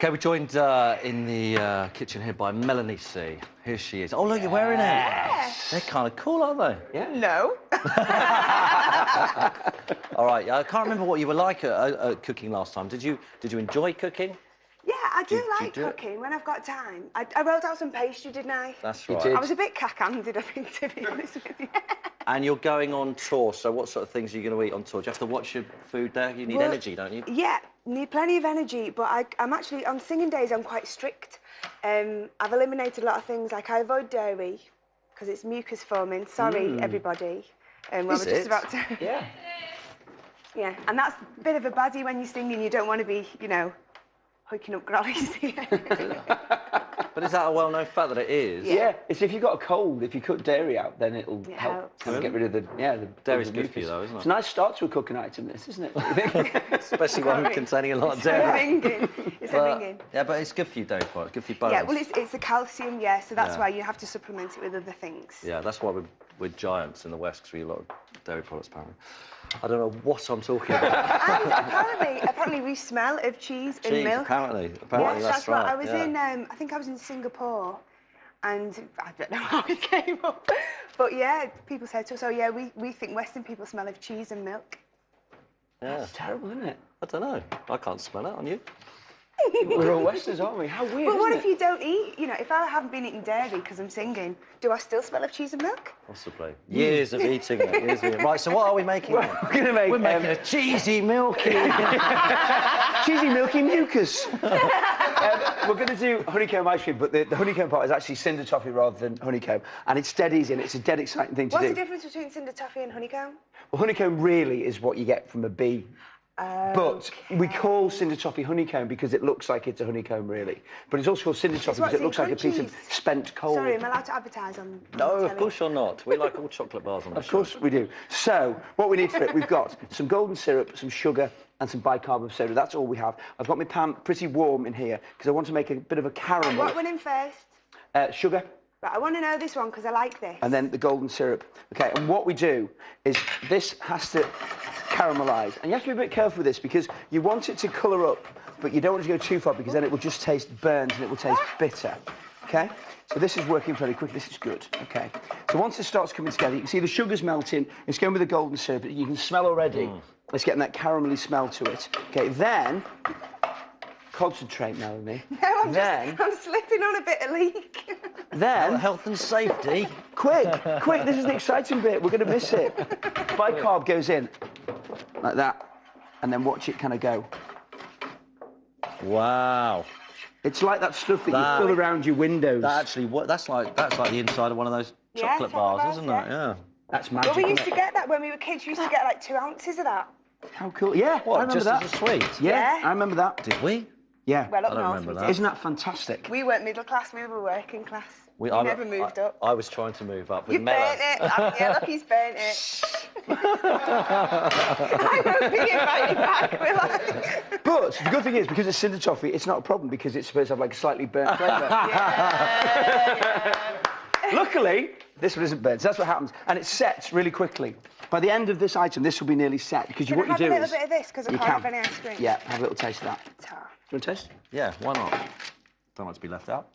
Okay, we're joined in the kitchen here by Melanie C. Here she is. Oh, look, you're wearing it. They're kind of cool, aren't they? Yeah. No. All right, I can't remember what you were like at cooking last time. Did you enjoy cooking? Yeah, I do like do it? cooking when I've got time. I rolled out some pastry, didn't I? That's You right. did. I was a bit cack-handed, I think, to be honest with you. And you're going on tour, so what sort of things are you going to eat on tour? Do you have to watch your food there? You need energy, don't you? Yeah, need plenty of energy, but I'm actually, on singing days, I'm quite strict. I've eliminated a lot of things, like I avoid dairy, because it's mucus forming. Sorry, everybody. We're just about to... Yeah. Yeah, and that's a bit of a baddie when you're singing. You don't want to be, you know, hooking up grollies. But is that a well-known fact that it is? Yeah, it's if you've got a cold, if you cut dairy out, then it'll help helps. kind of get rid of the the Dairy's the good for you mucus. though, isn't it? It's a nice start to a cooking item, this, isn't it? What do you think? Especially one Sorry. containing a lot of It's dairy. ringing. It's a ringing. Yeah, but it's good for you, dairy products. Good for your bones. Yeah, well, it's the calcium, yeah, so that's Yeah. why you have to supplement it with other things. Yeah, that's why we're giants in the West, because we eat a lot of dairy products, apparently. I don't know what I'm talking about. And apparently we smell of cheese and milk. Apparently Yeah, that's right. what I was yeah. in. I think I was in Singapore, and I don't know how it came up, but yeah, people said to us, "Oh yeah, we think Western people smell of cheese and milk." Yeah. It's terrible, isn't it? I don't know. I can't smell it on you. We're all Westerners, aren't we? How weird, But what isn't if it? you don't eat? You know, if I haven't been eating dairy because I'm singing, do I still smell of cheese and milk? Possibly. Years of eating it. Years of eating. Right, so what are we making? We're going to make... We're making a cheesy, milky... cheesy, milky mucus. We're going to do honeycomb ice cream, but the honeycomb part is actually cinder toffee rather than honeycomb. And it's dead easy, and it's a dead exciting thing to What's do. the difference between cinder toffee and honeycomb? Well, honeycomb really is what you get from a bee. But we call cinder toffee honeycomb because it looks like it's a honeycomb, really. But it's also called cinder toffee because it looks like a piece of spent coal. Sorry, am I allowed to advertise on No, telly? of course you're not. We like all chocolate bars on the Of course we do. So, what we need for it, we've got some golden syrup, some sugar, and some bicarb of soda. That's all we have. I've got my pan pretty warm in here because I want to make a bit of a caramel. What went in first? Sugar, Right, I want to know this one because I like this. and then the golden syrup. Okay, and what we do is this has to caramelise. And you have to be a bit careful with this because you want it to colour up, but you don't want it to go too far because then it will just taste burnt and it will taste bitter. Okay? So this is working fairly quick. This is good. Okay. So once this starts coming together, you can see the sugar's melting. It's going with the golden syrup. You can smell already. It's getting that caramelly smell to it. Okay, then concentrate, Melanie. No, I'm then, slipping on a bit of leak. then Health and safety. quick, this is the exciting bit. We're going to miss it. Bicarb goes in like that, and then watch it kind of go. Wow. It's like that stuff that you fill around your windows. That actually, that's like the inside of one of those Yeah, chocolate chocolate bars, bars, isn't yeah. it? Yeah. That's magic. Well, we used isn't to it? get that when we were kids. We used to get like 2 ounces of that. How cool. Yeah, I What, remember just that. as a sweet? Yeah, Yeah. I remember that. Did we? Yeah. Well, up I don't north remember we that. did. Isn't that fantastic? We weren't middle class, we were working class. We I never moved up. I was trying to move up with You Mela. burnt it. Yeah, look, he's burnt it. I won't be invited back, will I? But the good thing is, because it's cinder toffee, it's not a problem because it's supposed to have like a slightly burnt flavour. Yeah. Luckily, this one isn't burnt, so that's what happens. And it sets really quickly. By the end of this item, this will be nearly set because Can what I have you a do little is... bit of this because I you can't can. have any ice cream? Yeah, have a little taste of that. Ta. You want to taste? Yeah, why not? Don't like to be left out.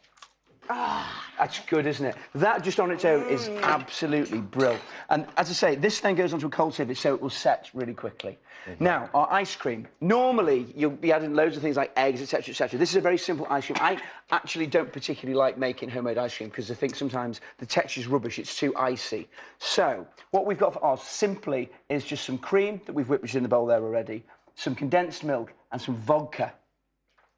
That's good, isn't it? That just on its own is absolutely brilliant. And as I say, this then goes onto a cold surface, so it will set really quickly. Now, our ice cream. Normally, you'll be adding loads of things like eggs, etc., etc. This is a very simple ice cream. I actually don't particularly like making homemade ice cream because I think sometimes the texture's rubbish. It's too icy. So, what we've got for ours simply is just some cream that we've whipped, which is in the bowl there already, some condensed milk, and some vodka.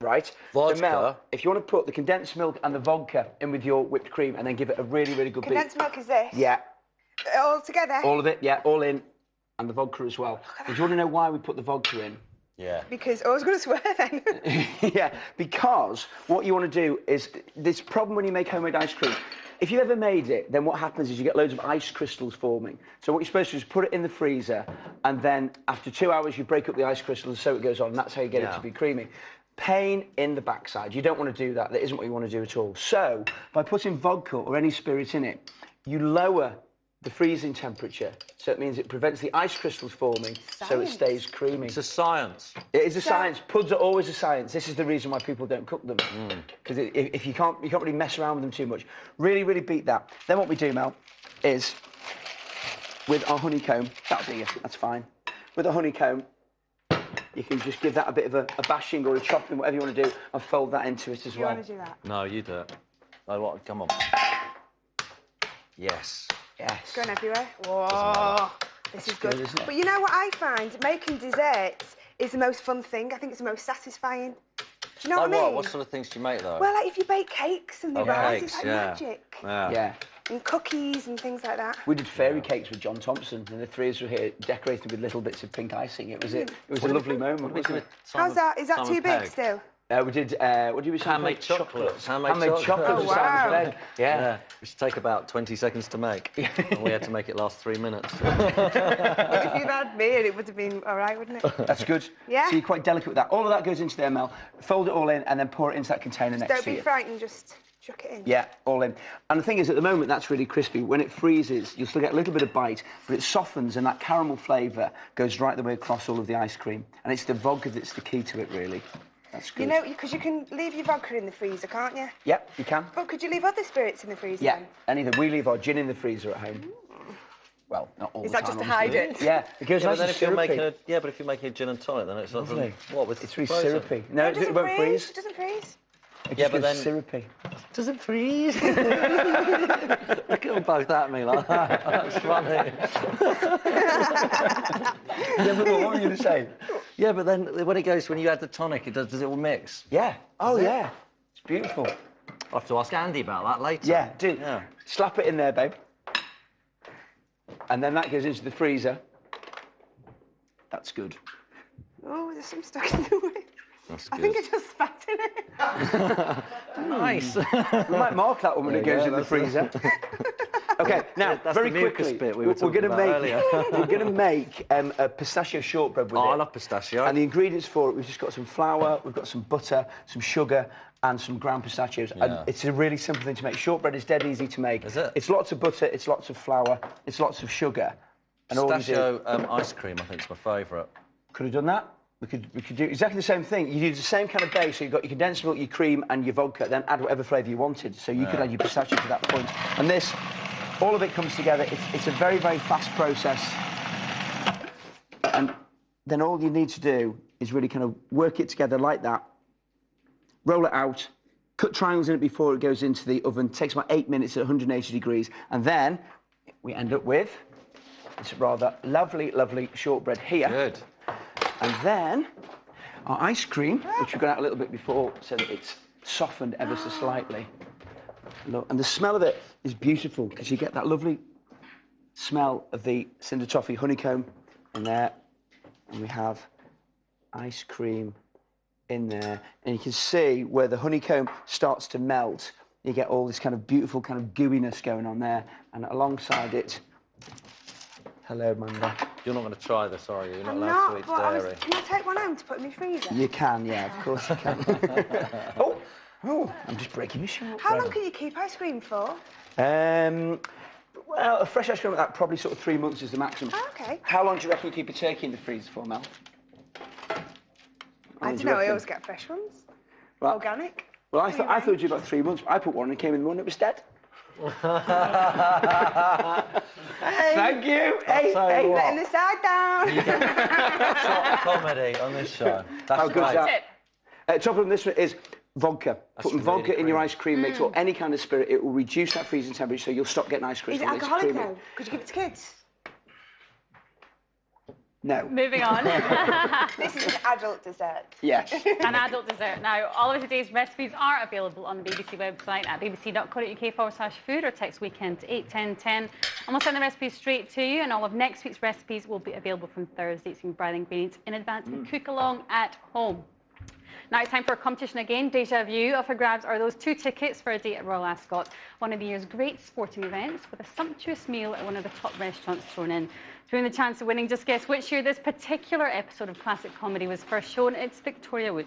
Right? Vodka? So Mel, if you want to put the condensed milk and the vodka in with your whipped cream and then give it a really, really good Condensed milk is this? beat. Yeah, All together? all of it, yeah, all in. And the vodka as well. Do you want to know why we put the vodka in? Yeah. Because I was going to swear then. Yeah, because what you want to do is, this problem when you make homemade ice cream, if you ever made it, then what happens is you get loads of ice crystals forming. So what you're supposed to do is put it in the freezer, and then after 2 hours, you break up the ice crystals, so it goes on, and that's how you get it to be creamy. Pain in the backside. You don't want to do that. That isn't what you want to do at all. So, by putting vodka or any spirit in it, you lower the freezing temperature. So it means it prevents the ice crystals forming, so it Science. stays creamy. It's a science. It is a science. Puds are always a science. This is the reason why people don't cook them. Because if you can't really mess around with them too much. Really, really beat that. Then what we do, Mel, is with our honeycomb, that'll do you, that's fine. With a honeycomb, you can just give that a bit of a bashing or a chopping, whatever you want to do, and fold that into it as You well. want to do that? No, you do it. Oh, what? Come on. Yes. Yes. It's going everywhere. Whoa. This is good. isn't it? But you know what I find? Making desserts is the most fun thing. I think it's the most satisfying. Do you know what I mean? What sort of things do you make, though? Well, like if you bake cakes and they rise, it's like magic. Yeah. And cookies and things like that. We did fairy cakes with John Thompson, and the three of us were here decorated with little bits of pink icing. It was a lovely moment, wasn't it? How's that? Is that Simon too big Pegg. still? We did, what did we say? Handmade chocolates. Handmade chocolates. Oh, with Simon wow. Pegg. Yeah. Which take about 20 seconds to make. And we had to make it last 3 minutes. If you'd had me, it would have been all right, wouldn't it? That's good. Yeah. So you're quite delicate with that. All of that goes into there, Mel. Fold it all in and then pour it into that container next Don't to be you. frightened, just chuck it in. Yeah, all in. And the thing is, at the moment, that's really crispy. When it freezes, you'll still get a little bit of bite, but it softens and that caramel flavour goes right the way across all of the ice cream. And it's the vodka that's the key to it, really. That's good. You know, because you can leave your vodka in the freezer, can't you? Yep, you can. But could you leave other spirits in the freezer Yeah, then? anything. We leave our gin in the freezer at home. Well, not all Is the that time, just to obviously. hide it? Yeah, it goes Yeah, nice but then and if you're syrupy. making but if you're making a gin and tonic, then it's like Lovely. what with It's really frozen? syrupy. No, It it won't freeze. It doesn't freeze. It Yeah, just but goes then- syrupy. Does it freeze? Look at them both at me like that. That's funny. Yeah, but what were you going to say? Yeah, but then when you add the tonic, does it all mix? Yeah. Oh, Is it? yeah. It's beautiful. I'll have to ask Andy about that later. Yeah, do. Yeah. Slap it in there, babe. And then that goes into the freezer. That's good. Oh, there's some stuck in the way. That's I good. think I just spat in it. Nice. We might mark that one when There it you goes go, in the that's freezer. Okay, now That's very the mucus quickly, bit we were we're going talking to about make earlier. we're going to make a pistachio shortbread with Oh, it. I love pistachio. And the ingredients for it, we've just got some flour, we've got some butter, some sugar, and some ground pistachios. Yeah. And it's a really simple thing to make. Shortbread is dead easy to make. Is it? It's lots of butter, it's lots of flour, it's lots of sugar. And all you do, Pistachio ice cream, I think, is my favourite. could have done that. We could do exactly the same thing. You do the same kind of base, so you've got your condensed milk, your cream, and your vodka, then add whatever flavour you wanted. So you could add your pistachio to that point. And this, all of it comes together. It's a very, very fast process. And then all you need to do is really kind of work it together like that. Roll it out, cut triangles in it before it goes into the oven. Takes about 8 minutes at 180 degrees. And then we end up with this rather lovely, lovely shortbread here. Good. And then our ice cream, which we've got out a little bit before so that it's softened ever so slightly. Look, and the smell of it is beautiful because you get that lovely smell of the cinder toffee honeycomb in there. And we have ice cream in there. And you can see where the honeycomb starts to melt. You get all this kind of beautiful kind of gooiness going on there. And alongside it, hello, Amanda. You're not going to try this, are you? You're not I'm allowed not, to eat but dairy. can I take one home to put in my freezer? You can, yeah, of course you can. oh, I'm just breaking your short. How long can you keep ice cream for? Well, a fresh ice cream like that, probably sort of 3 months is the maximum. Oh, okay. How long do you reckon you keep a turkey in the freezer for, Mel? I don't know, I always get fresh ones. Right. Organic. Well, I thought you got 3 months. I put one and it came in the morning, it was dead. Thank you. Hey, tell you hey. what. Letting the side down. Top comedy on this show. That's How good's great. that? Top of this one is vodka. Putting really vodka in your creamy. ice cream makes or any kind of spirit. It will reduce that freezing temperature, so you'll stop getting ice cream. Is it alcoholic though? Could you give it to kids? No. Moving on. This is an adult dessert. Yes. An adult dessert. Now, all of today's recipes are available on the BBC website at bbc.co.uk/food or text weekend to 81010. And we'll send the recipes straight to you. And all of next week's recipes will be available from Thursday. So you can buy the ingredients in advance and cook along at home. Now it's time for a competition again. Deja vu. Up for grabs are those 2 tickets for a day at Royal Ascot, one of the year's great sporting events, with a sumptuous meal at one of the top restaurants thrown in. To win the chance of winning, just guess which year this particular episode of classic comedy was first shown. It's Victoria Wood.